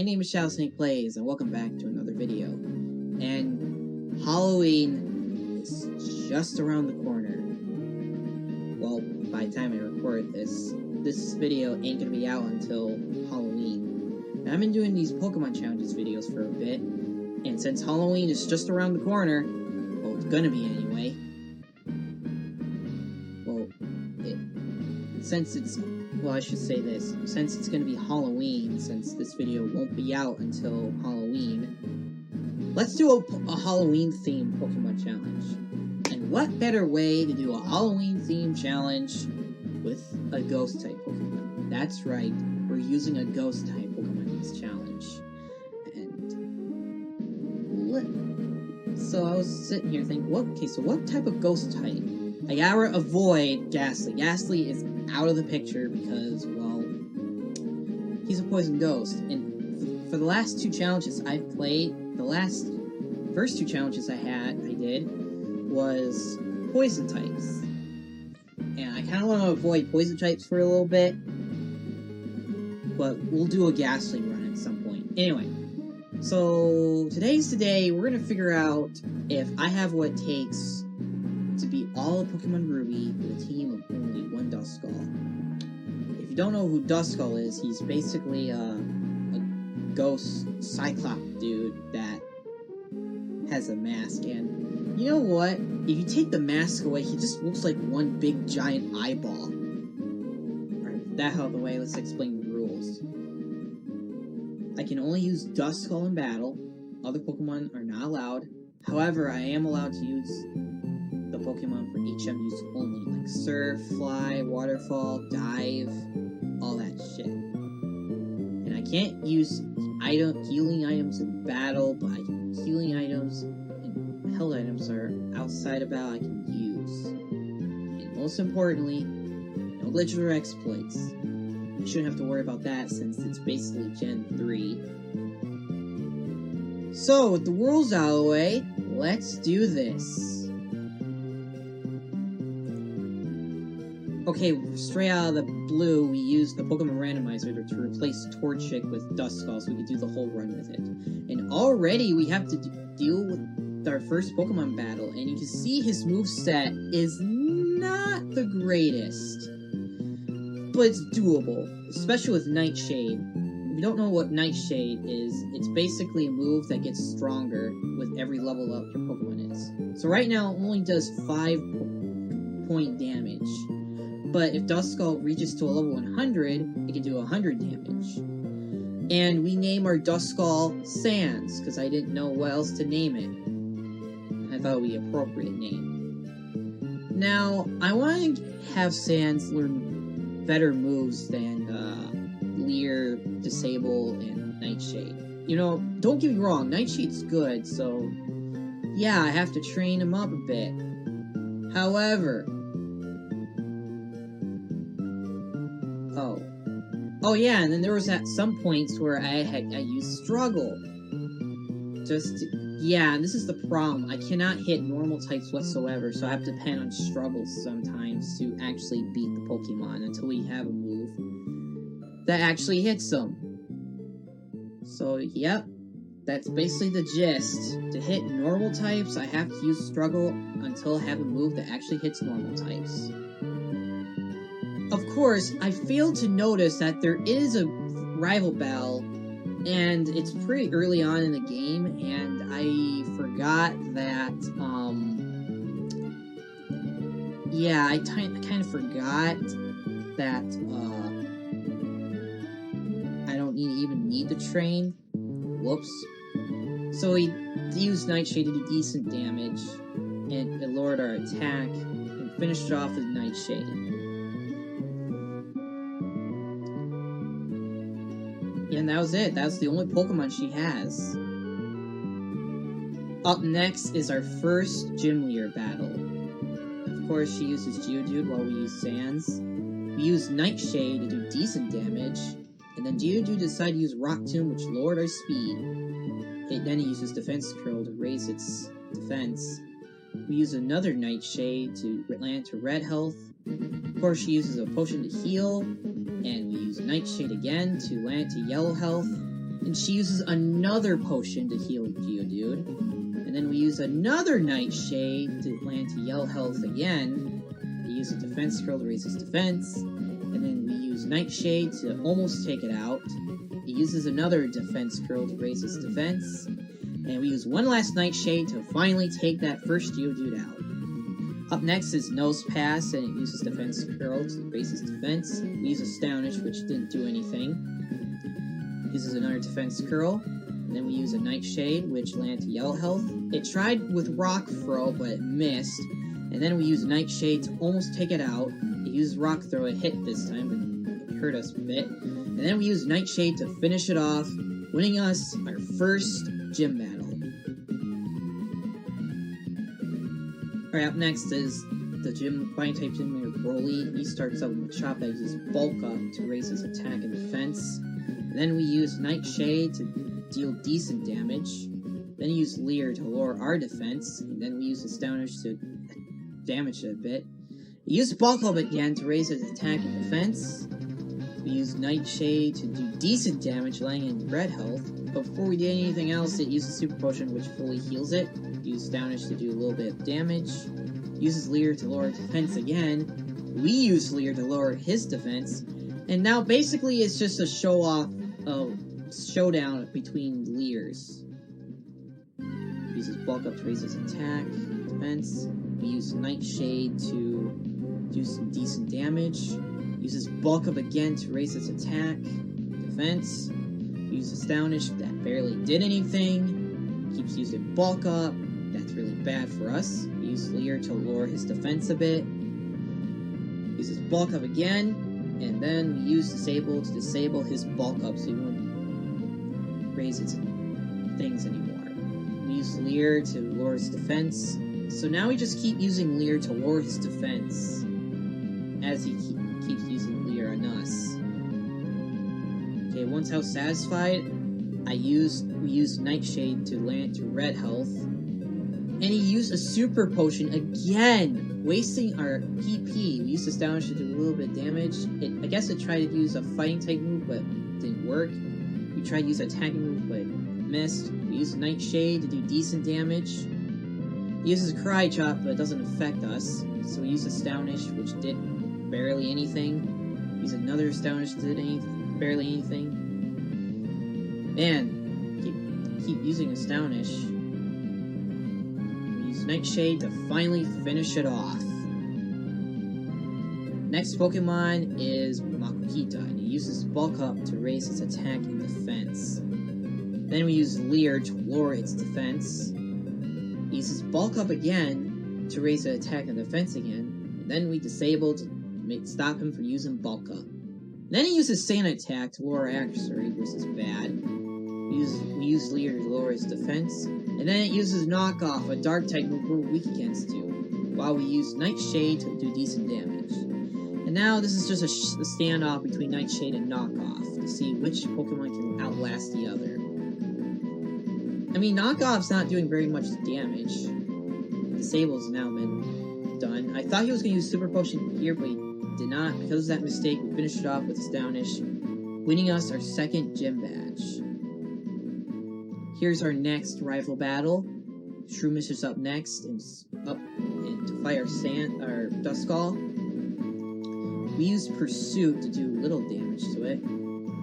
my name is Snake Plays, and welcome back to another video. And Halloween is just around the corner. Well, by the time I record this video ain't gonna be out until Halloween. And I've been doing these Pokemon challenges videos for a bit, and since Halloween is just around the corner, well, it's gonna be anyway. Well, I should say this, since it's going to be Halloween, since this video won't be out until Halloween, let's do a Halloween-themed Pokemon challenge. And what better way to do a Halloween-themed challenge with a Ghost-type Pokemon? That's right, we're using a Ghost-type Pokemon in this challenge. And so I was sitting here thinking, what type of Ghost-type? I gotta avoid Ghastly. Ghastly is out of the picture because, well, he's a poison ghost. And for the last two challenges I've played, first two challenges I did was poison types. And I kind of want to avoid poison types for a little bit, but we'll do a Ghastly run at some point. Anyway, so today's the day. We're going to figure out if I have what it takes to beat all of Pokemon Ruby with a team of only one Duskull. If you don't know who Duskull is, he's basically a ghost Cyclops dude that has a mask, and you know what? If you take the mask away, he just looks like one big giant eyeball. Alright, with that out of the way, let's explain the rules. I can only use Duskull in battle. Other Pokemon are not allowed. However, I am allowed to use the Pokemon for each I'm used only, like Surf, Fly, Waterfall, Dive, all that shit. And I can't use healing items in battle, but healing items and held items are outside of battle I can use. And most importantly, no glitches or exploits. I shouldn't have to worry about that since it's basically Gen 3. So, with the rules out of the way, let's do this. Okay, straight out of the blue, we used the Pokemon Randomizer to replace Torchic with Duskull so we could do the whole run with it. And already we have to deal with our first Pokemon battle, and you can see his moveset is not the greatest. But it's doable, especially with Nightshade. If you don't know what Nightshade is, it's basically a move that gets stronger with every level up your Pokemon is. So right now, it only does 5-point damage. But if Duskull reaches to a level 100, it can do 100 damage. And we name our Duskull Sans, because I didn't know what else to name it. I thought it would be an appropriate name. Now, I want to have Sans learn better moves than Leer, Disable, and Nightshade. You know, don't get me wrong, Nightshade's good, so yeah, I have to train him up a bit. However, Oh yeah, and then there was at some points where I used Struggle. Yeah, this is the problem. I cannot hit normal types whatsoever, so I have to depend on Struggle sometimes to actually beat the Pokemon until we have a move that actually hits them. So, yep, that's basically the gist. To hit normal types, I have to use Struggle until I have a move that actually hits normal types. Of course, I failed to notice that there is a rival battle, and it's pretty early on in the game, and I forgot that, yeah, I kind of forgot that, I don't even need to train. Whoops. So we used Nightshade to do decent damage, and it lowered our attack, and finished off with Nightshade. And that was it. That's the only Pokemon she has. Up next is our first Gym Leader battle. Of course, she uses Geodude while we use Sans. We use Nightshade to do decent damage, and then Geodude decided to use Rock Tomb, which lowered our speed. Then he uses Defense Curl to raise its defense. We use another Nightshade to land to red health. Of course, she uses a potion to heal, and we use Nightshade again to land to yellow health. And she uses another potion to heal Geodude. And then we use another Nightshade to land to Yell Health again. We use a Defense Curl to raise his defense. And then we use Nightshade to almost take it out. He uses another Defense Curl to raise his defense. And we use one last Nightshade to finally take that first Geodude out. Up next is Nose Pass, and it uses Defense Curl to raise his defense. We use Astonish, which didn't do anything. Uses another Defense Curl. And then we use a Nightshade, which landed to Yell Health. It tried with Rock Throw, but it missed. And then we use Nightshade to almost take it out. It used Rock Throw, it hit this time, but it hurt us a bit. And then we use Nightshade to finish it off, winning us our first gym battle. Alright, up next is the Flying type gym leader Broly. He starts out with Chop that uses Bulk Up to raise his attack and defense. And then we use Nightshade to deal decent damage. Then we use Leer to lower our defense. And then we use Astonish to damage it a bit. We use Bulk Up again to raise his attack and defense. We use Nightshade to do decent damage, laying in red health. But before we did anything else, it uses Super Potion, which fully heals it. Use Astonish to do a little bit of damage. Uses Leer to lower defense again. We use Leer to lower his defense. And now basically it's just a showdown between Leers. Uses Bulk Up to raise his attack, defense. We use Nightshade to do some decent damage. Uses Bulk Up again to raise his attack, defense. Uses Astonish, that barely did anything. Keeps using Bulk Up, that's really bad for us. We use Leer to lower his defense a bit. Uses Bulk Up again, and then we use Disable to disable his Bulk Up so he won't raise his things anymore. We use Leer to lower his defense. So now we just keep using Leer to lower his defense as he keeps using Leer on us. Okay, once I was satisfied, we used Nightshade to land to red health. And he used a Super Potion again, wasting our PP. We used Astonish to do a little bit of damage. I guess it tried to use a fighting type move, but it didn't work. We tried to use an attacking move, but missed. We used Nightshade to do decent damage. He uses a Cry Chop, but it doesn't affect us. So we used Astonish, which did barely anything. We used another Astonish that did barely anything. Man, keep using Astonish. We use Nightshade to finally finish it off. Next Pokemon is Makuhita, and he uses Bulk Up to raise his attack and defense. Then we use Leer to lower its defense. He uses Bulk Up again to raise the attack and defense again. And then we disable to stop him from using Bulk Up. Then he uses Sand Attack to lower our accuracy, which is bad. We use Leer to lower his defense. And then it uses Knock Off, a dark type move we're weak against too, while we use Nightshade to do decent damage. And now this is just a standoff between Nightshade and Knock Off to see which Pokemon can outlast the other. I mean, Knock Off's not doing very much damage. Disable's now been done. I thought he was going to use Super Potion here, but he did not. Because of that mistake, we finished it off with Astonish, winning us our second gym badge. Here's our next rival battle. Shroomish is up next, and to fight our Duskull. We used Pursuit to do little damage to it.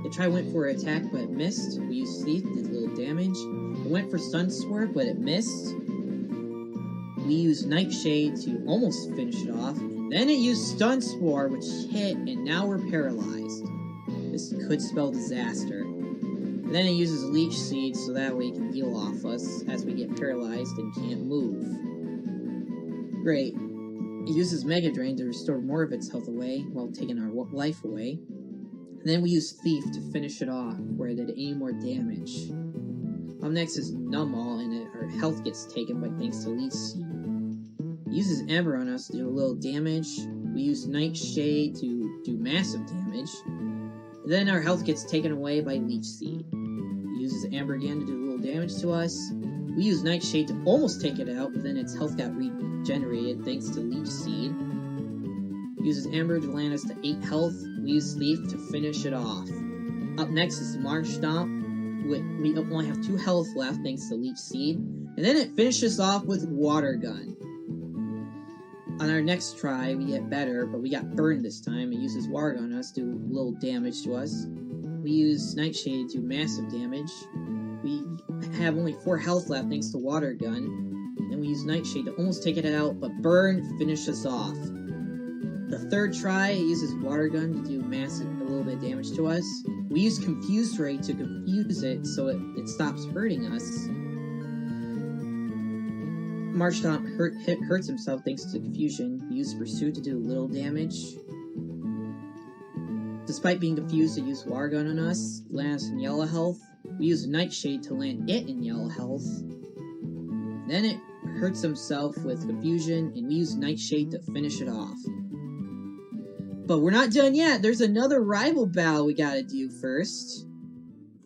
It went for an attack, but it missed. We used Sleep, did little damage. It went for Sun Sword, but it missed. We used Nightshade to almost finish it off. And then it used Stun Spore, which hit, and now we're paralyzed. This could spell disaster. And then it uses Leech Seed, so that way it can heal off us as we get paralyzed and can't move. Great. It uses Mega Drain to restore more of its health away, while taking our life away. And then we use Thief to finish it off, where it did any more damage. Up next is Numall, and our health gets taken by thanks to Leech Seed. It uses Ember on us to do a little damage. We use Nightshade to do massive damage. And then our health gets taken away by Leech Seed. It uses Amber again to do a little damage to us. We use Nightshade to almost take it out, but then its health got regenerated thanks to Leech Seed. It uses Amber to land us to 8 health. We use Thief to finish it off. Up next is Marsh Stomp. we only have 2 health left thanks to Leech Seed. And then it finishes off with Water Gun. On our next try, we get better, but we got burned this time. It uses Water Gun on us, do little damage to us. We use Nightshade to do massive damage. We have only 4 health left thanks to Water Gun. Then we use Nightshade to almost take it out, but Burn finishes us off. The third try, it uses Water Gun to do a little bit of damage to us. We use Confuse Ray to confuse it so it stops hurting us. Marshtomp hurts himself thanks to Confusion. We use Pursuit to do a little damage. Despite being confused, it used Water Gun on us, land us in yellow health. We use Nightshade to land it in yellow health. Then it hurts himself with Confusion, and we use Nightshade to finish it off. But we're not done yet. There's another rival battle we gotta do first.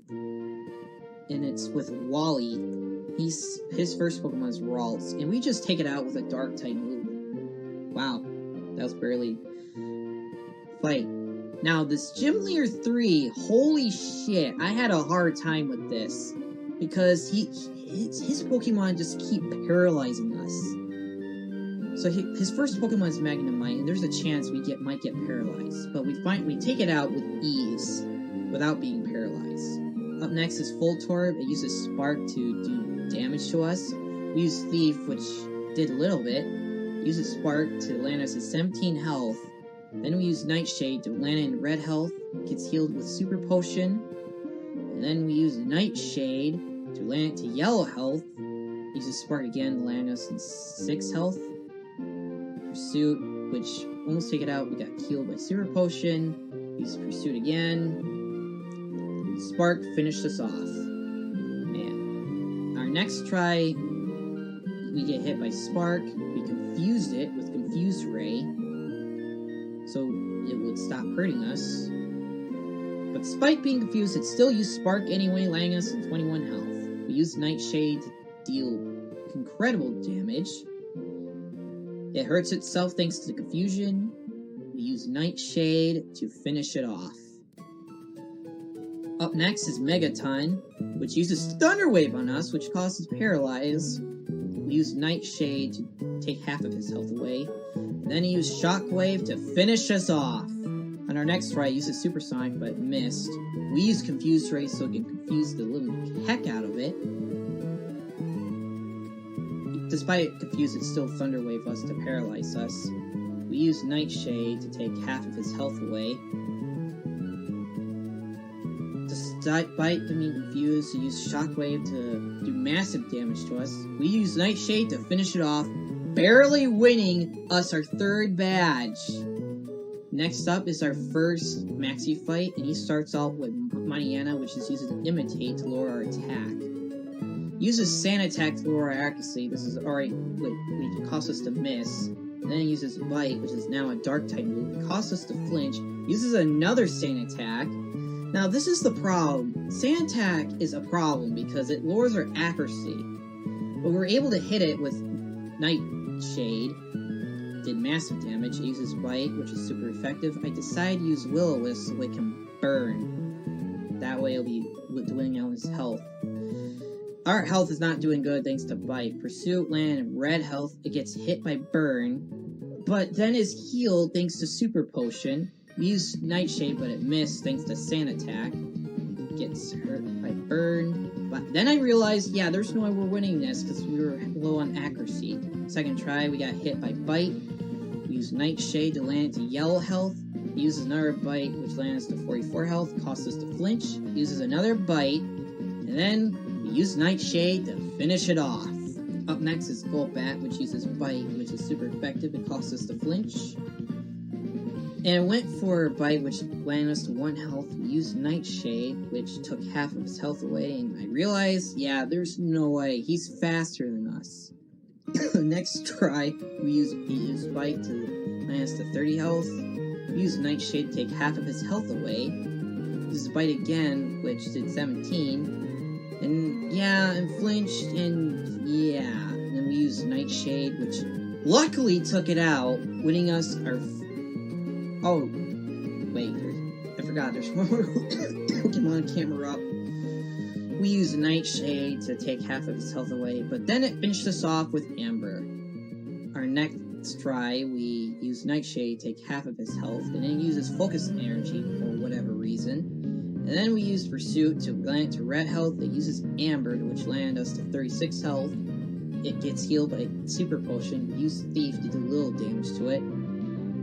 And it's with Wally. His first Pokemon is Ralts, and we just take it out with a Dark type move. Wow, that was barely fight. Now this Gym Leader 3, holy shit, I had a hard time with this because his Pokemon just keep paralyzing us. So his first Pokemon is Magnemite, and there's a chance we might get paralyzed, but we take it out with ease without being paralyzed. Up next is Voltorb. It uses Spark to do damage to us. We use Thief, which did a little bit. It uses Spark to land us at 17 health. Then we use Nightshade to land in red health. It gets healed with Super Potion. And then we use Nightshade to land it to yellow health. It uses Spark again to land us in 6 health. Pursuit, which almost take it out. We got healed by Super Potion. Use Pursuit again. Spark finished us off. Man. Our next try, we get hit by Spark. We confused it with Confuse Ray, so it would stop hurting us. But despite being confused, it still used Spark anyway, landing us in 21 health. We used Nightshade to deal incredible damage. It hurts itself thanks to the confusion. We use Nightshade to finish it off. Up next is Megaton, which uses Thunder Wave on us, which causes Paralyze. We use Nightshade to take half of his health away. And then he used Shockwave to finish us off. On our next try, it uses Supersonic, but missed. We use Confuse Ray so it can confuse the living heck out of it. Despite it confused, it still Thunder Wave us to paralyze us. We use Nightshade to take half of his health away. Despite being confused, it used Shockwave to do massive damage to us. We use Nightshade to finish it off, barely winning us our 3rd badge. Next up is our first Maxi fight, and he starts out with Mariana, which is using Imitate to lower our attack. Uses Sand Attack to lower our accuracy. This is already which costs us to miss. And then he uses Bite, which is now a Dark type move. It costs us to flinch. Uses another Sand Attack. Now this is the problem. Sand Attack is a problem because it lowers our accuracy. But we're able to hit it with Nightshade. Did massive damage. It uses Bite, which is super effective. I decided to use Will-O-Wisp so it can burn. That way it'll be dwindling out his health. Our health is not doing good thanks to Bite. Pursuit, land, and red health. It gets hit by Burn, but then is healed thanks to Super Potion. We used Nightshade, but it missed thanks to Sand Attack. Gets hurt by Burn. But then I realized, yeah, there's no way we're winning this because we were low on accuracy. Second try, we got hit by Bite. We used Nightshade to land to yellow health. He uses another Bite, which lands to 44 health, costs us to flinch. He uses another Bite, and then we use Nightshade to finish it off. Up next is Golbat, which uses Bite, which is super effective. It costs us to flinch. And went for Bite, which landed us to 1 health. We used Nightshade, which took half of his health away, and I realized, yeah, there's no way. He's faster than us. Next try, he used Bite to land us to 30 health. We used Nightshade to take half of his health away. Used Bite again, which did 17. And yeah, and flinched, and yeah. And then we used Nightshade, which luckily took it out, winning us our... Oh, wait, I forgot, there's one more Pokemon camera up. We use Nightshade to take half of his health away, but then it finished us off with Amber. Our next try, we use Nightshade to take half of his health, and then uses Focus Energy for whatever reason. And then we use Pursuit to land to red health. It uses Amber, which landed us to 36 health. It gets healed by Super Potion. We use Thief to do a little damage to it.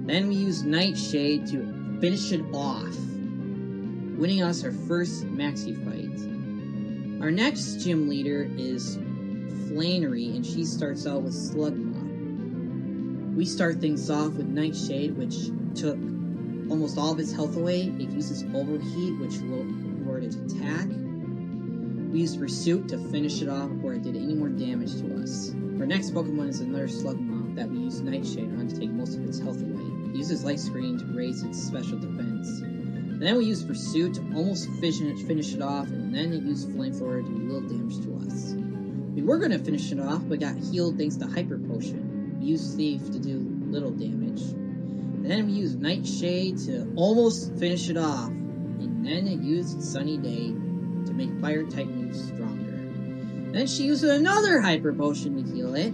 Then we use Nightshade to finish it off, winning us our first maxi fight. Our next gym leader is Flannery, and she starts out with Slugma. We start things off with Nightshade, which took almost all of its health away. It uses Overheat, which lowered its attack. We use Pursuit to finish it off before it did any more damage to us. Our next Pokemon is another Slugma that we use Nightshade on to take most of its health away. It uses Light Screen to raise its special defense. And then we use Pursuit to almost finish it off, and then it used Flamethrower to do a little damage to us. We were going to finish it off, but got healed thanks to Hyper Potion. We used Thief to do little damage. And then we used Nightshade to almost finish it off. And then it used Sunny Day to make Fire-type moves stronger. And then she used another Hyper Potion to heal it,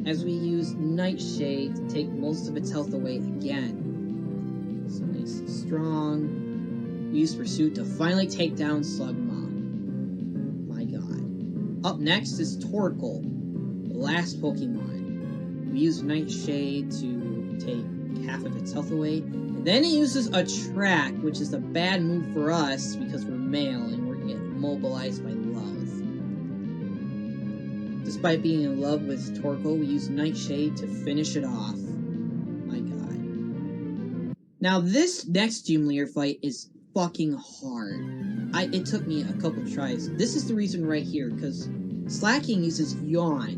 as we used Nightshade to take most of its health away again. So nice and strong. We use Pursuit to finally take down Slugma. My god. Up next is Torkoal, the last Pokemon. We use Nightshade to take half of its health away, and then it uses Attract, which is a bad move for us because we're male and we're getting immobilized by love. Despite being in love with Torkoal, we use Nightshade to finish it off. My god. Now this next gym leader fight is fucking hard. It took me a couple tries. This is the reason right here, because Slacking uses Yawn.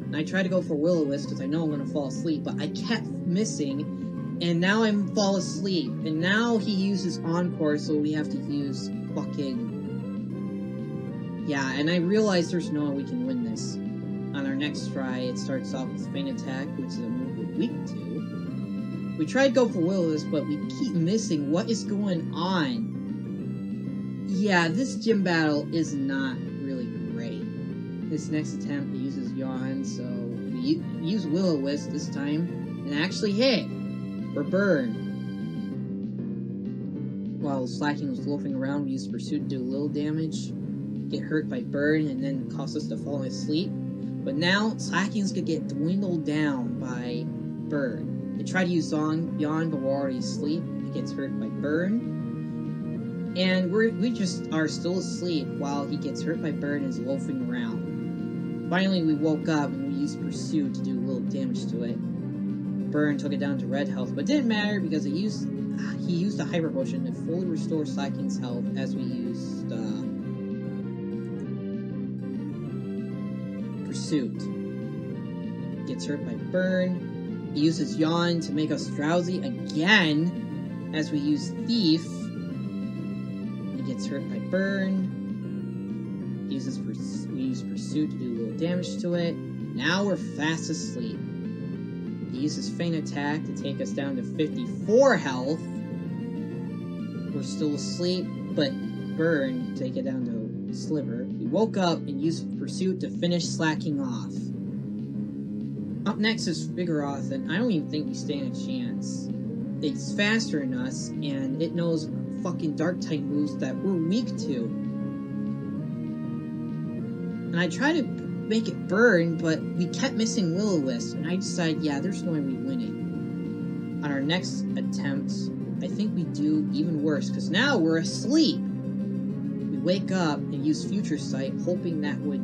And I tried to go for Will-O-Wisp because I know I'm going to fall asleep, but I kept missing, and now I'm fall asleep. And now he uses Encore, so we have to use fucking... Yeah, and I realized there's no way we can win this. On our next try, it starts off with Feint Attack, which is a move we're weak to. We tried to go for Will-O-Wisp, but we keep missing. What is going on? Yeah, this gym battle is not really great. This next attempt, it uses Yawn, so we use Will-O-Wisp this time, and actually hit for Burn. While Slacking was loafing around, we used Pursuit to do a little damage, get hurt by Burn, and then cause us to fall asleep. But now, Slacking's gonna get dwindled down by Burn. They try to use Yawn, but we're already asleep. It gets hurt by Burn. And we just are still asleep while he gets hurt by Burn and is loafing around. Finally, we woke up and we used Pursuit to do a little damage to it. Burn took it down to red health, but it didn't matter because he used a Hyper Potion to fully restore Slacking's health as we used Pursuit. Gets hurt by Burn. He uses Yawn to make us drowsy again as we use Thief. He gets hurt by Burn. We use Pursuit to do a little damage to it. Now we're fast asleep. He uses Feint Attack to take us down to 54 health. We're still asleep, but Burn to take it down to Sliver. We woke up and used Pursuit to finish Slacking off. Up next is Vigoroth, and I don't even think we stand a chance. It's faster than us, and it knows fucking Dark-type moves that we're weak to. And I tried to make it Burn, but we kept missing Will-O-Wisp, and I decided, yeah, there's no way we win it. On our next attempt, I think we do even worse, because now we're asleep. We wake up and use Future Sight, hoping that would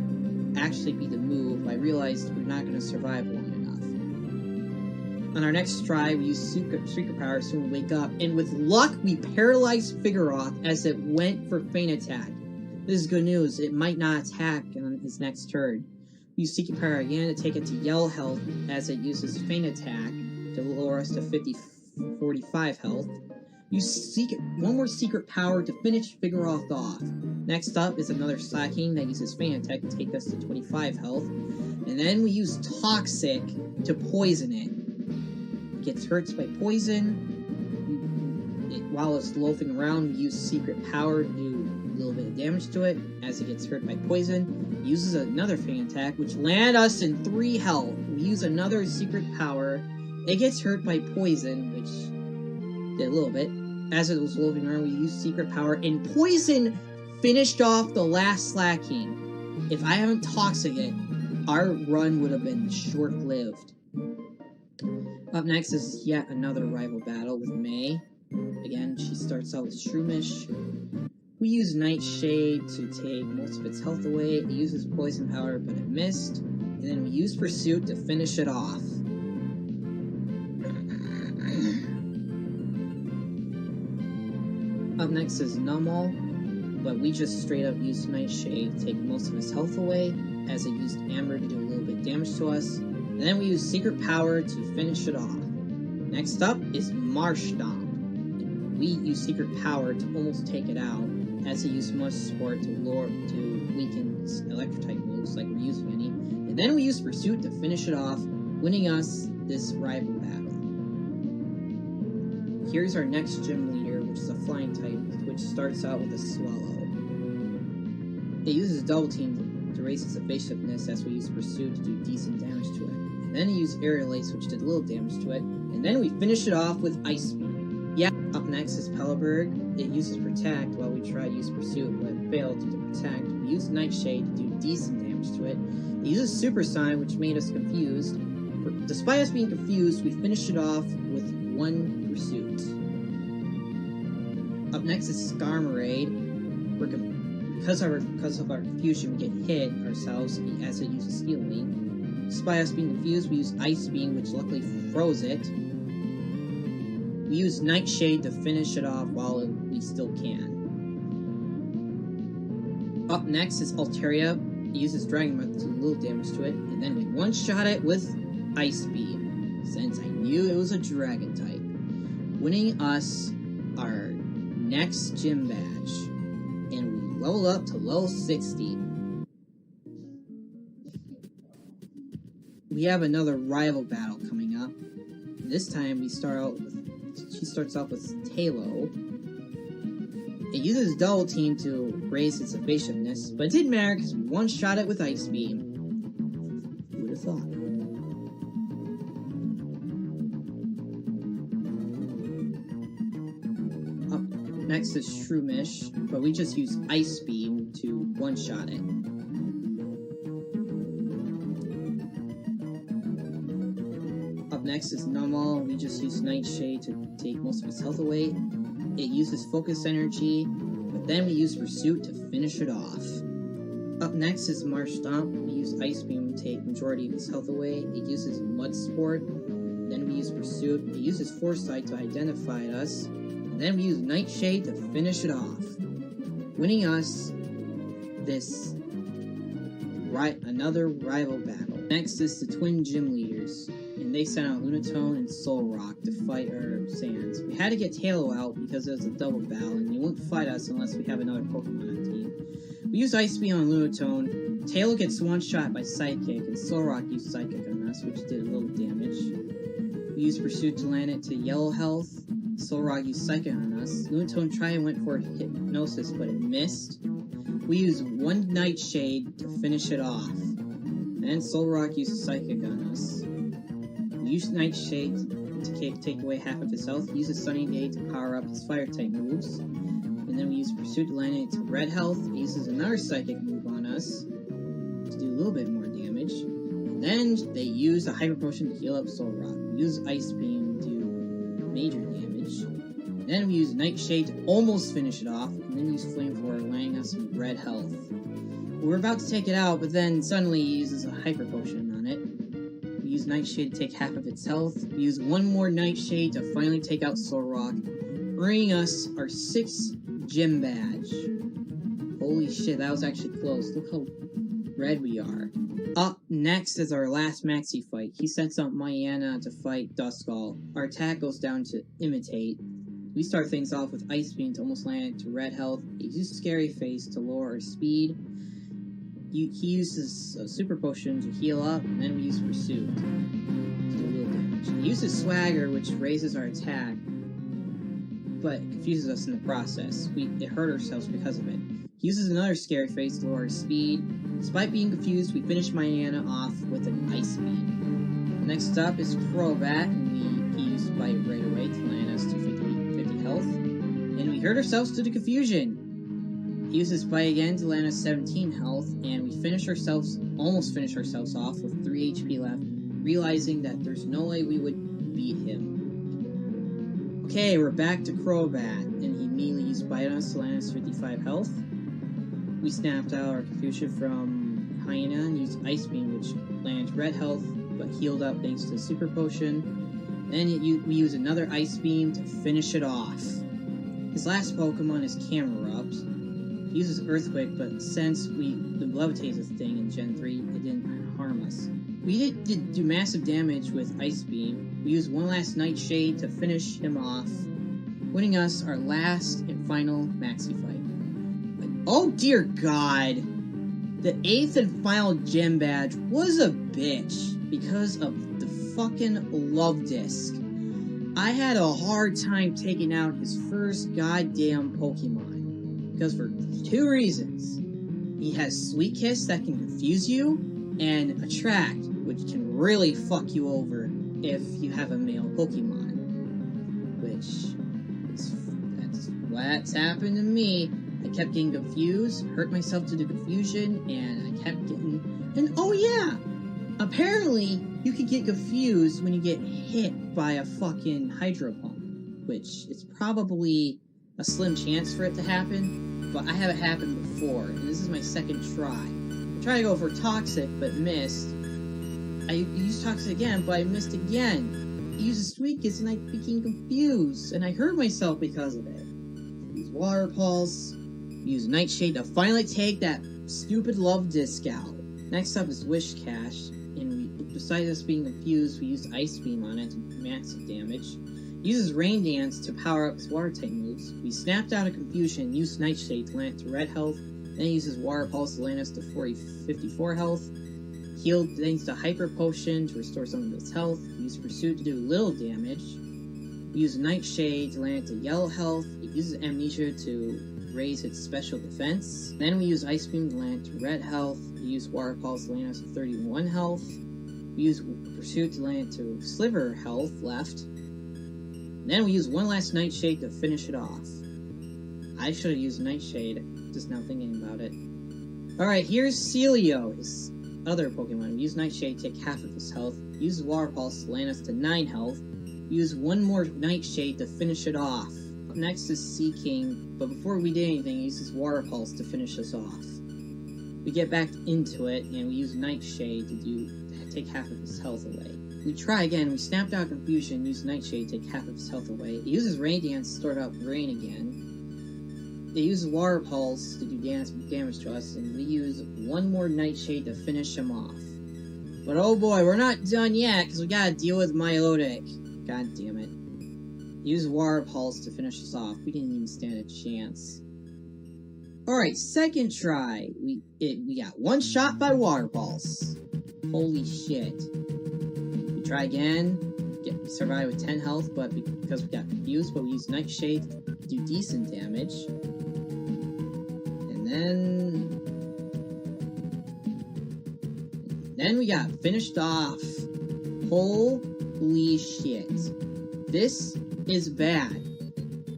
actually be the move. I realized we're not going to survive long enough. On our next try, we use Secret Power, so we wake up, and with luck, we paralyzed Vigoroth as it went for Feint Attack. This is good news. It might not attack on its next turn. We use Secret Power again to take it to yellow health as it uses Feint Attack to lower us to 45 health. Use one more Secret Power to finish Vigoroth off. Next up is another Slacking that uses Feint Attack to take us to 25 health. And then we use Toxic to poison it. It gets hurt by poison. While it's loafing around, we use Secret Power to do a little bit of bit damage to it as it gets hurt by poison. It uses another faint attack, which landed us in 3 health. We use another secret power. It gets hurt by poison, which did a little bit. As it was moving around, we used secret power, and poison finished off the last Slacking. If I haven't toxic it, our run would have been short-lived. Up next is yet another rival battle with May. Again, she starts out with Shroomish. We use Nightshade to take most of its health away. It uses poison power, but it missed. And then we use Pursuit to finish it off. Up next is Numel, but we just straight up used Nightshade to take most of its health away, as it used Amber to do a little bit of damage to us. And then we use Secret Power to finish it off. Next up is Marshtomp. We use Secret Power to almost take it out, as it used Mush Sport to weaken Electric-type moves like we're using any. And then we use Pursuit to finish it off, winning us this rival battle. Here's our next gym leader, which is a flying type, which starts out with a Swallow. It uses Double Team to raise its evasiveness as we use Pursuit to do decent damage to it. Then we use Aerial Ace, which did little damage to it. And then we finish it off with Ice Beam. Yeah, up next is Pelipperg. It uses Protect while we try to use Pursuit, but failed due to Protect. We use Nightshade to do decent damage to it. It uses Super Sign, which made us confused. Despite us being confused, we finished it off with 1 Pursuit. Up next is Skarmoraid. Because of our confusion, we get hit ourselves as it uses Steel Wing. Despite us being confused, we use Ice Beam, which luckily froze it. We use Nightshade to finish it off while we still can. Up next is Altaria. It uses Dragon Breath to do a little damage to it, and then we one-shot it with Ice Beam, since I knew it was a Dragon type, winning us our next gym badge, and we leveled up to level 60. We have another rival battle coming up. This time she starts off with Talo. It uses Double Team to raise its evasiveness, but it didn't matter because we one-shot it with Ice Beam. Who would have thought? Up next is Shroomish, but we just use Ice Beam to one-shot it. Next is Numel. We just use Nightshade to take most of its health away. It uses Focus Energy, but then we use Pursuit to finish it off. Up next is Marshtomp. We use Ice Beam to take majority of its health away. It uses Mud Sport, then we use Pursuit. It uses Foresight to identify us, and then we use Nightshade to finish it off, winning us this another rival battle. Next is the twin gym leaders, and they sent out Lunatone and Solrock to fight our Saiyans. We had to get Talo out because it was a double battle, and he won't fight us unless we have another Pokemon on the team. We use Ice Beam on Lunatone. Talo gets one-shot by Psychic, and Solrock used Psychic on us, which did a little damage. We used Pursuit to land it to yellow health. Solrock used Psychic on us. Lunatone tried and went for Hypnosis, but it missed. We used one Nightshade to finish it off. And Solrock used Psychic on us. We used Nightshade to take away half of his health. He uses Sunny Day to power up his Fire-type moves. And then we use Pursuit to land it to red health. He uses another Psychic move on us to do a little bit more damage. And then they use a Hyper Potion to heal up Solrock. We use Ice Beam to do major damage. And then we use Nightshade to almost finish it off. And then use Flame Flare, landing us with red health. We're about to take it out, but then suddenly he uses a Hyper Potion on it. We use Nightshade to take half of its health. We use one more Nightshade to finally take out Solrock, bringing us our 6th gym badge. Holy shit, that was actually close. Look how red we are. Up next is our last Maxi fight. He sends out Maiana to fight Duskull. Our attack goes down to Imitate. We start things off with Ice Beam to almost land it to red health. He uses Scary Face to lower our speed. He uses a Super Potion to heal up, and then we use Pursuit to do a little damage. He uses Swagger, which raises our attack, but it confuses us in the process. It hurt ourselves because of it. He Uses another scary face to lower our speed. Despite being confused, we finish Mariana off with an Ice Beam. Next up is Crobat, and he used Bite right away to land us to 50 health. And we hurt ourselves due to confusion. He uses Bite again to land us 17 health, and we almost finish ourselves off with 3 HP left, realizing that there's no way we would beat him. Okay, we're back to Crobat, and he immediately used Bite on us to land us 55 health. We snapped out our confusion from Hyena and used Ice Beam, which lands red health, but healed up thanks to Super Potion. Then we use another Ice Beam to finish it off. His last Pokemon is Camerupt. He uses Earthquake, but since we levitated this thing in Gen 3, it didn't harm us. We did do massive damage with Ice Beam. We used one last Nightshade to finish him off, winning us our last and final Maxi fight. Oh dear God! The 8th and final gym badge was a bitch because of the fucking Love Disc. I had a hard time taking out his first goddamn Pokemon because for 2 reasons. He has Sweet Kiss that can confuse you, and Attract, which can really fuck you over if you have a male Pokemon. That's what's happened to me. I kept getting confused, hurt myself to the confusion, and I kept getting... And oh yeah! Apparently, you could get confused when you get hit by a fucking Hydro Pump, which is probably a slim chance for it to happen, but I have it happen before, and this is my second try. I tried to go for Toxic, but missed. I used Toxic again, but I missed again. I used Sweet Kiss, and I became confused, and I hurt myself because of it. Use Water Pulse. Use Nightshade to finally take that stupid Love Disc out. Next up is Wish Cache, and besides us being confused, we used Ice Beam on it to massive damage. Uses Rain Dance to power up his Water type moves. We snapped out of confusion, used Nightshade to land to red health, then uses Water Pulse to land us to 54 health. Healed thanks to Hyper Potion to restore some of its health. Used Pursuit to do little damage. We use Nightshade to land to yellow health. It uses Amnesia to raise its special defense. Then we use Ice Beam to land to red health. We use Water Pulse to land us to 31 health. We use Pursuit to land to sliver health left. Then we use one last Nightshade to finish it off. I should have used Nightshade, just now thinking about it. Alright, here's Celio, his other Pokemon. We use Nightshade to take half of his health. We use Water Pulse to land us to 9 health. We use one more Nightshade to finish it off. Next is Seaking, but before we did anything, he uses Water Pulse to finish us off. We get back into it, and we use Nightshade to take half of his health away. We try again, we snapped out confusion, use Nightshade to take half of his health away. It uses Rain Dance to start up Rain again. It uses Water Pulse to do damage to us, and we use one more Nightshade to finish him off. But oh boy, we're not done yet, because we gotta deal with Milotic. God damn it. Use Water Pulse to finish us off. We didn't even stand a chance. Alright, second try. We got one shot by Water Pulse. Holy shit. We try again. We survive with 10 health, but because we got confused, but we use Nightshade to do decent damage. And then we got finished off. Holy shit. This is bad.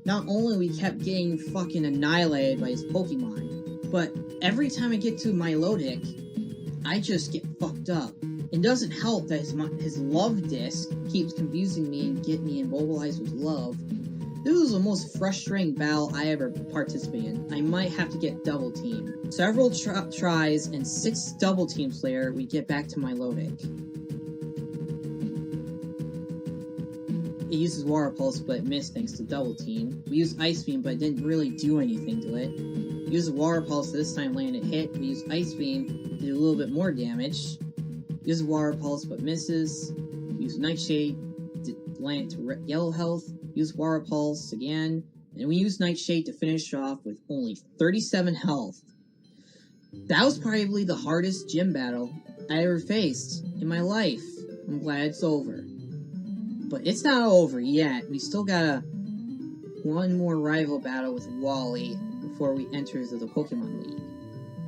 Not only we kept getting fucking annihilated by his Pokemon, but every time I get to Milotic, I just get fucked up. It doesn't help that his Love Disc keeps confusing me and get me immobilized with love. This was the most frustrating battle I ever participated in. I might have to get double teamed. Several tries and 6 double teams later, we get back to Milotic. It uses Water Pulse, but it missed thanks to Double Team. We used Ice Beam, but it didn't really do anything to it. We used Water Pulse, this time landed hit. We used Ice Beam to do a little bit more damage. We used Water Pulse, but misses. We used Nightshade to land to yellow health. We used Water Pulse again. And we used Nightshade to finish off with only 37 health. That was probably the hardest gym battle I ever faced in my life. I'm glad it's over. But it's not over yet. We still got one more rival battle with Wally before we enter the Pokemon League.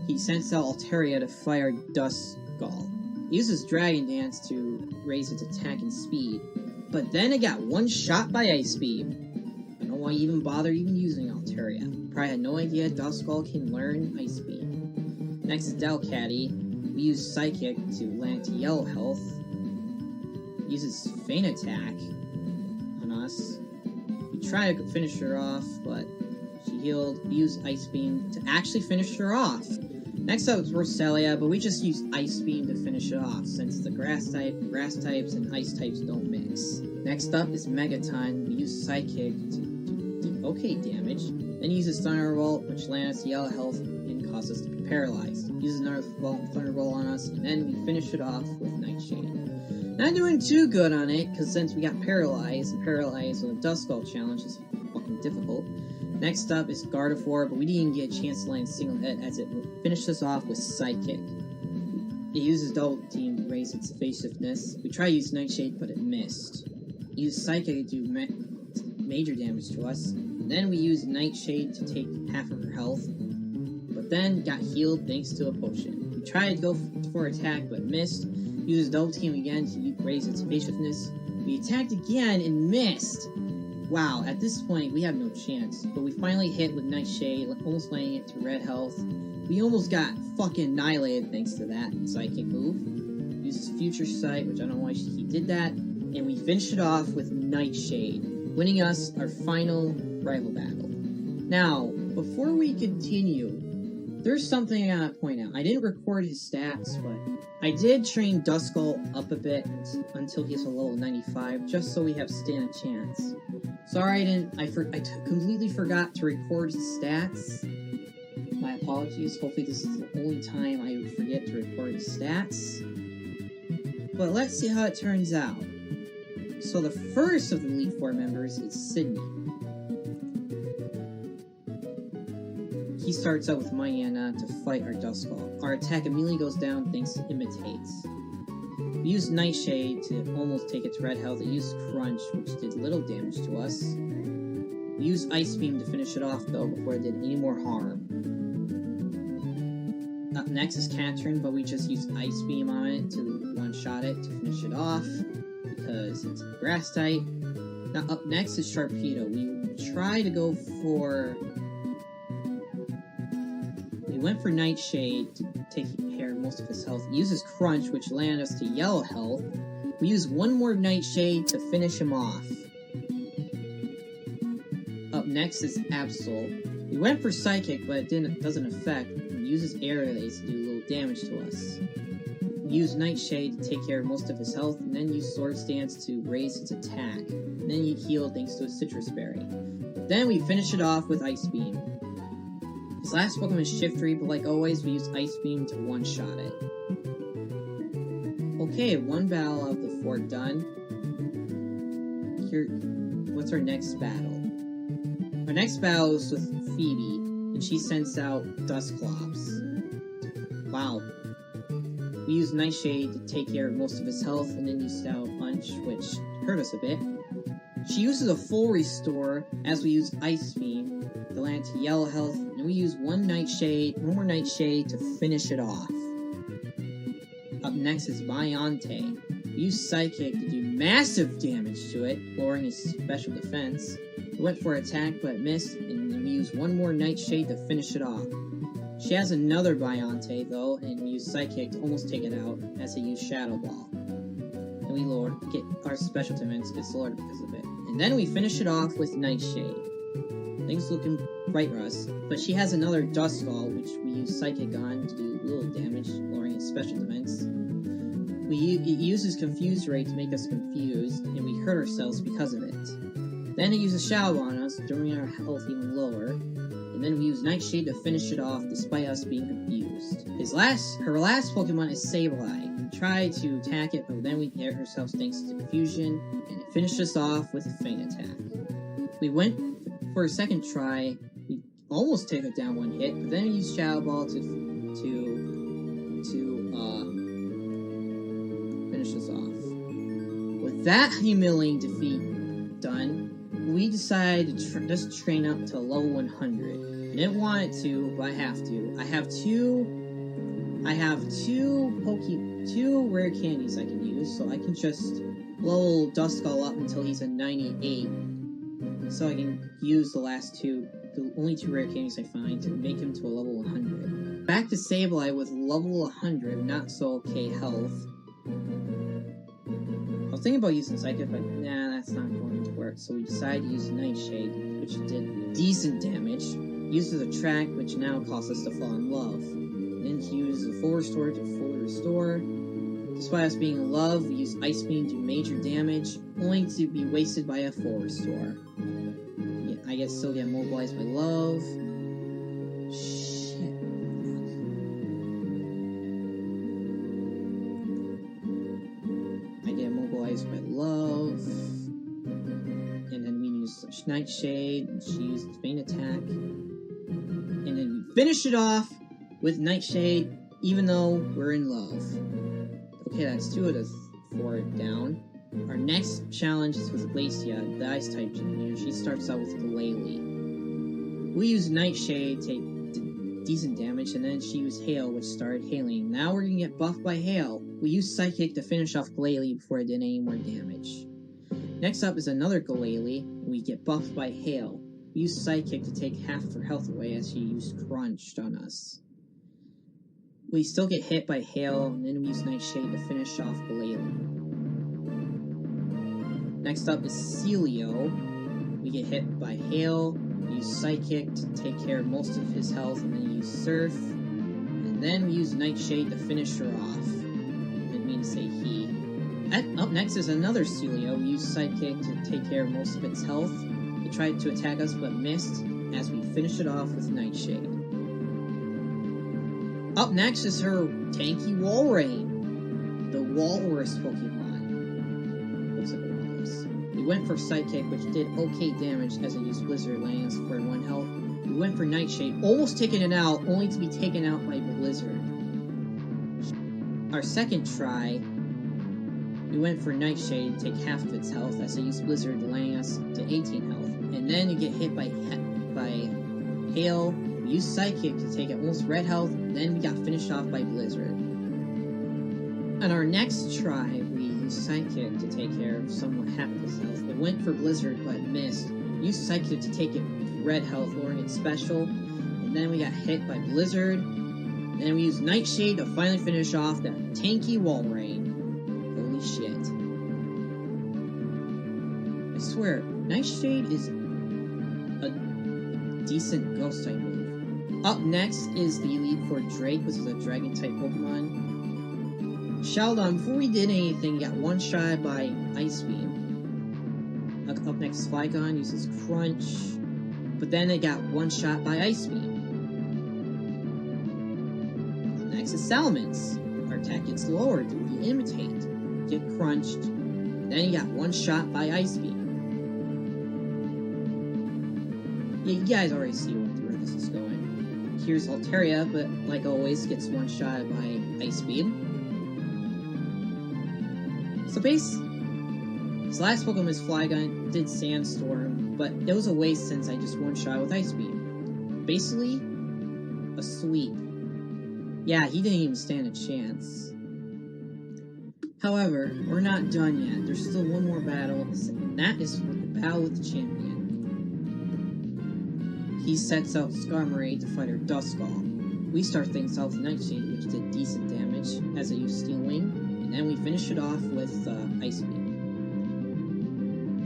He sends out Altaria to fire Duskull. He uses Dragon Dance to raise its attack and speed, but then it got one shot by Ice Beam. I don't know why you even bother using Altaria. Probably had no idea Duskull can learn Ice Beam. Next is Delcatty. We use Psychic to land to Yellow Health. He uses Feint Attack on us. We try to finish her off, but she healed. We use Ice Beam to actually finish her off. Next up is Roselia, but we just use Ice Beam to finish it off, since the grass types and ice types don't mix. Next up is Megaton. We use Psychic to do okay damage. Then uses Thunderbolt, which lands to Yellow Health and causes us to be paralyzed. Uses another Thunderbolt on us, and then we finish it off with Nightshade. Not doing too good on it, because since we got paralyzed, and paralyzed with a Duskull challenge is fucking difficult. Next up is Gardevoir, but we didn't even get a chance to land a single hit, as it finished us off with Psychic. It uses Double Team to raise its evasiveness. We tried to use Nightshade, but it missed. We used Psychic to do major damage to us. Then we used Nightshade to take half of her health, but then got healed thanks to a potion. We tried to go for attack, but missed. We used Double Team again to raise its evasiveness. We attacked again and missed. Wow, at this point, we have no chance. But we finally hit with Nightshade, almost landing it to red health. We almost got fucking annihilated thanks to that Psychic move. Uses Future Sight, which I don't know why he did that. And we finished it off with Nightshade, winning us our final rival battle. Now, before we continue, there's something I gotta point out. I didn't record his stats, but I did train Duskull up a bit until he's a level 95, just so we have stand a chance. Sorry I completely forgot to record his stats. My apologies. Hopefully this is the only time I forget to record his stats. But let's see how it turns out. So the first of the Elite Four members is Sydney. He starts out with Mayana to fight our Duskull. Our attack immediately goes down thanks to Imitates. We used Nightshade to almost take its red health. It used Crunch, which did little damage to us. We used Ice Beam to finish it off, though, before it did any more harm. Up next is Catherine, but we just used Ice Beam on it to one-shot it to finish it off, because it's a grass type. Now, up next is Sharpedo. We try to go for... We went for Nightshade to take care of most of his health. He uses Crunch, which landed us to Yellow Health. We use one more Nightshade to finish him off. Up next is Absol. We went for Psychic, but it doesn't affect. He uses Air Rays to do a little damage to us. We use Nightshade to take care of most of his health, and then use Swords Dance to raise its attack. And then you heal thanks to a Citrus Berry. Then we finish it off with Ice Beam. His last Pokemon is Shiftry, but like always, we use Ice Beam to one-shot it. Okay, one battle out of the 4 done. Here, what's our next battle? Our next battle is with Phoebe, and she sends out Dusclops. Wow. We use Nightshade to take care of most of his health, and then use Stout Punch, which hurt us a bit. She uses a full restore, as we use Ice Beam to land to Yellow Health, and we use one more Nightshade to finish it off. Up next is Bionte. We use Psychic to do massive damage to it, lowering its special defense. We went for attack, but it missed, and then we use one more Nightshade to finish it off. She has another Bionte, though, and we use Psychic to almost take it out, as it used Shadow Ball. And we get our special defense gets lowered because of it. And then we finish it off with Nightshade. Things looking bright for us, but she has another Duskull, which we use Psychic on to do little damage, lowering its special defense. It uses Confuse Ray to make us confused, and we hurt ourselves because of it. Then it uses Shadow Ball on us, throwing our health even lower, and then we use Nightshade to finish it off, despite us being confused. Her last Pokemon is Sableye. We tried to attack it, but then we hurt ourselves thanks to confusion, and it finished us off with a Feint Attack. We went for a second try. We almost took it down one hit, but then we used Shadow Ball to finish us off. With that humiliating defeat done, we decided to just train up to level 100. And didn't want it to, but I have to. I have two rare candies I can use, so I can just level Duskull up until he's a 98. So I can use the only two rare candies I find to make him to a level 100. Back to Sableye with level 100, not so okay health. I was thinking about using Psychic, but nah, that's not going to work. So we decided to use Nightshade, which did decent damage. Uses Attract, which now causes us to fall in love. Then he uses a Full Restore to fully restore. Despite us being in love, we use Ice Beam to do major damage, only to be wasted by a Full Restore. Yeah, I guess still get mobilized by love. Shit. I get mobilized by love. And then we use Nightshade, she uses main attack. And then we finish it off with Nightshade, even though we're in love. Okay, that's 2 out of 4 down. Our next challenge is with Glacia, the Ice-type Junior. She starts out with Glalie. We use Nightshade, take decent damage, and then she used Hail, which started hailing. Now we're gonna get buffed by Hail. We use Psychic to finish off Glalie before it did any more damage. Next up is another Glalie, and we get buffed by Hail. We use Psychic to take half of her health away as she used Crunched on us. We still get hit by Hail, and then we use Nightshade to finish off Glalie. Next up is Celio. We get hit by Hail, we use Psychic to take care of most of his health, and then use Surf. And then we use Nightshade to finish her off. Didn't mean to say he. Up next is another Celio. We use Psychic to take care of most of its health. It tried to attack us but missed, as we finish it off with Nightshade. Up next is her tanky Walrein, the Walrus Pokemon. Looks like a walrus. We went for Psychic, which did okay damage as it used Blizzard, laying us for 1 health. We went for Nightshade, almost taking it out, only to be taken out by Blizzard. Our second try, we went for Nightshade to take half of its health as it used Blizzard, laying us to 18 health. And then you get hit by Hail. We used Psychic to take almost red health, then we got finished off by Blizzard. On our next try, we used Psychic to take care of somewhat half of its health. It went for Blizzard, but missed. We used Psychic to take it red health, lowering its special, and then we got hit by Blizzard. And then we used Nightshade to finally finish off that tanky Walrein. Holy shit. I swear, Nightshade is a decent ghost type move. Up next is the Elite Four Drake, which is a dragon type Pokemon. Sheldon, before we did anything, got one shot by Ice Beam. Up next, Flygon uses Crunch, but then it got one shot by Ice Beam. Up next is Salamence. Our attack gets lowered. We imitate, get crunched, then he got one shot by Ice Beam. Yeah, you guys already see where this is going. Here's Altaria, but like always, gets one shot by Ice Beam. So his last Pokemon is Flygon, did Sandstorm, but it was a waste since I just one shot with Ice Beam. Basically, a sweep. Yeah, he didn't even stand a chance. However, we're not done yet. There's still one more battle, and that is for the battle with the champion. He sets out Skarmory to fight our Duskull. We start things off with Nightshade, which did decent damage as I used Steel Wing, and then we finish it off with Ice Beam.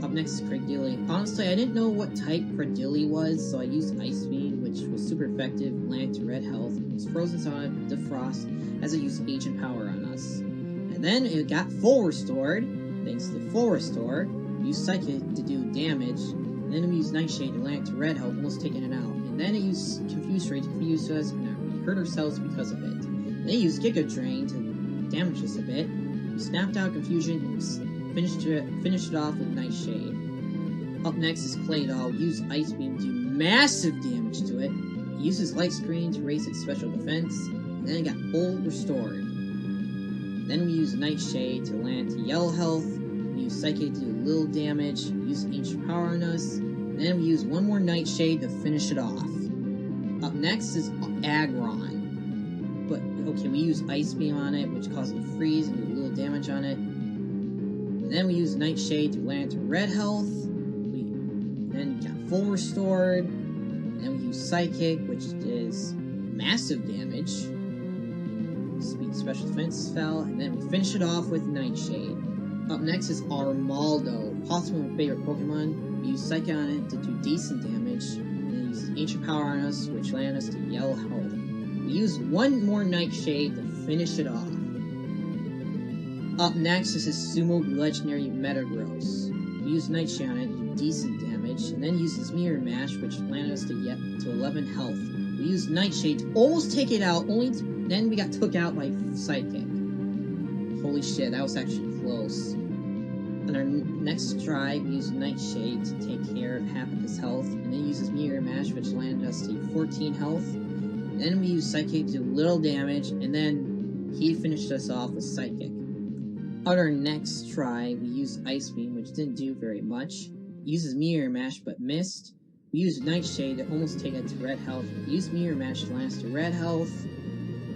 Up next is Cradily. Honestly, I didn't know what type Cradily was, so I used Ice Beam, which was super effective, landed to red health. It was frozen solid, defrost, as it used Agent Power on us. And then it got full restored. Thanks to the full restore, we used Psychic to do damage. And then we used Nightshade to land to red health, almost taking it out. And then it used Confuse Ray to confuse us, and we hurt ourselves because of it. And then it used Giga Drain to damage us a bit. We snapped out Confusion and finished it off with Nightshade. Up next is Claydol. We used Ice Beam to do massive damage to it. It uses Light Screen to raise its special defense. And then it got full restored. Then we used Nightshade to land to yellow health. We used Psychic to do little damage. We used Ancient Power on us. And then we used one more Nightshade to finish it off. Up next is Aggron. But, okay, we use Ice Beam on it, which causes it to freeze and do a little damage on it. And then we use Nightshade to land to red health. Then we got full restored. And then we use Psychic, which is massive damage. Speed special defense spell. And then we finish it off with Nightshade. Up next is Armaldo, possibly my favorite Pokemon. We use Psychic on it to do decent damage. And then we use Ancient Power on us, which land us to yellow health. We use one more Nightshade to finish it off. Up next is his Sumo Legendary Metagross. We use Nightshade on it to do decent damage, and then use his Mirror Mash, which landed us to 11 health. We used Nightshade to almost take it out, then we got took out by Psychic. Holy shit, that was actually close. On our next try, we used Nightshade to take care of half of his health, and then use his Mirror Mash, which landed us to 14 health. Then we used Psychic to do little damage, and then he finished us off with Psychic. On our next try, we used Ice Beam, which didn't do very much. We used Mirror Mash, but missed. We used Nightshade to almost take it to red health. We used Mirror Mash to land us to red health.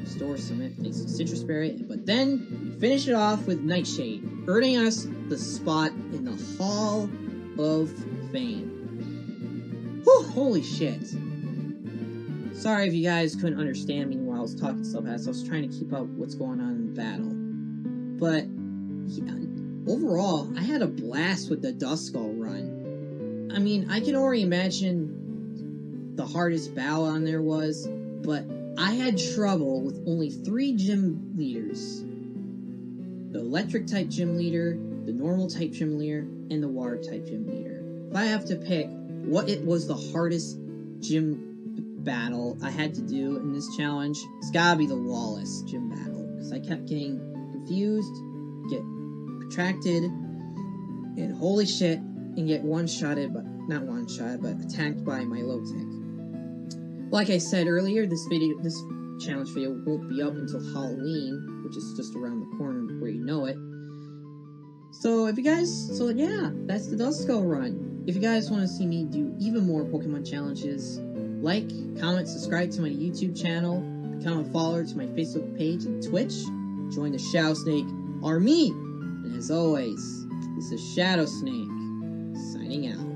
Restore some Citrus Berry, but then we finish it off with Nightshade, earning us the spot in the Hall of Fame. Whew, holy shit. Sorry if you guys couldn't understand me while I was talking so fast. I was trying to keep up what's going on in the battle. But, yeah, overall, I had a blast with the Duskull run. I mean, I can already imagine the hardest battle on there was, but I had trouble with only 3 gym leaders. The electric type gym leader, the normal type gym leader, and the water type gym leader. If I have to pick what it was the hardest gym battle I had to do in this challenge, it's gotta be the Wallace gym battle, because I kept getting confused, get protracted, and holy shit, and get one-shotted, but not one-shot, but attacked by my low tick. Like I said earlier, this challenge video won't be up until Halloween, which is just around the corner before you know it. So yeah, that's the Duskull run. If you guys want to see me do even more Pokemon challenges, like, comment, subscribe to my YouTube channel, become a follower to my Facebook page and Twitch, join the Shadow Snake Army, and as always, this is Shadow Snake, signing out.